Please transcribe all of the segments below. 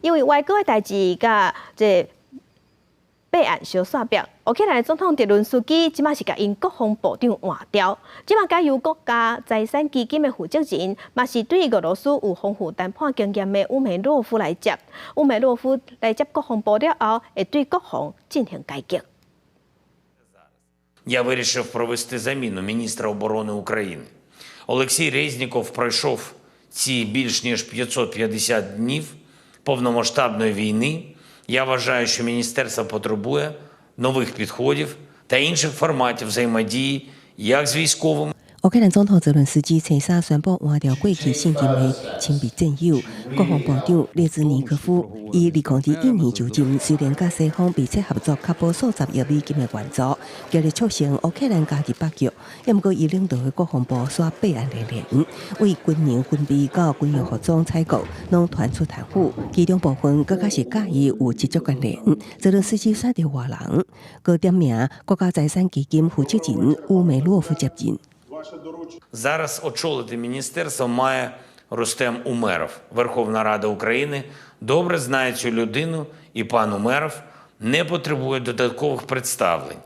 因为外国的代志甲这备案相煞表。乌克兰的总统泽伦斯基即马是甲因国防部长换掉，即马改由国家财产基金的负责人，嘛是对俄罗斯有丰富谈判经验的乌梅洛夫来接。乌梅洛夫来接国防部了后，会对国防进行改革。Я вирішив провести заміну міністра оборони України. Олексій Резніков пройшов ці більш ніж 550 днів повномасштабної війни. Я вважаю, що міністерство потребує нових підходів та інших форматів взаємодії як з військовими. 乌克兰总统泽伦斯基星期三宣布换掉过去现任的亲密战友国防部长列兹尼科夫，以2021年就任，虽然甲西方密切合作，确保数十亿美金的援助，极力促成乌克兰家己北约。也毋过，伊领导的国防部煞备案连连，为军人军备到军用服装采购，拢传出贪腐，其中部分更加是甲伊有直接关联。泽伦斯基选调外人，佮点名国家财产基金负责人乌梅洛夫接任。Зараз очолити міністерство має Рустем Умеров. Верховна Рада України добре знає цю людину, і пан Умеров не потребує додаткових представлень.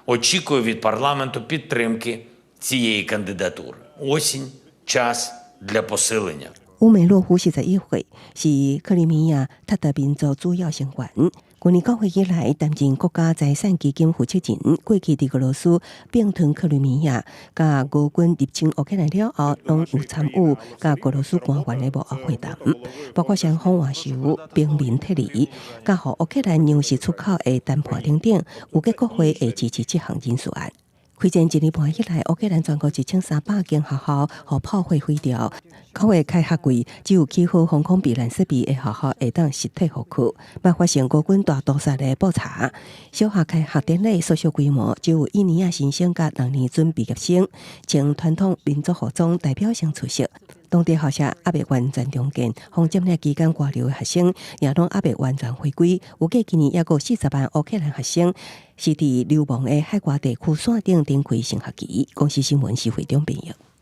Очікую від парламенту підтримки цієї кандидатури. Осінь – час для посилення. 乌梅洛夫41岁，是克里米亚塔塔民族主要成员。去年9月以来，担任国家财产基金负责人。过去伫俄罗斯并吞克里米亚，甲俄军入侵乌克兰了后，拢有参与甲俄罗斯官员的幕后会谈，包括双方换手、兵民撤离，甲互乌克兰粮食出口的谈判等等，有结果会会支持这项人选案。开战1年半以来，乌克兰全国1300间学校互炮火毁掉，9月开学季只有起好防空避难设备的学校会当实体复课，莫发生俄军大屠杀的布查。小学开学典礼缩小规模，只有1年新生甲6年准毕业生，穿传统民族服装代表性出席。当地校舍还未完全重建，防占领期间外流的学生也拢还未完全回归。有计今年也有40万乌克兰学生是伫流亡的海外地区线顶展开升学期。公司新闻是会中朋友。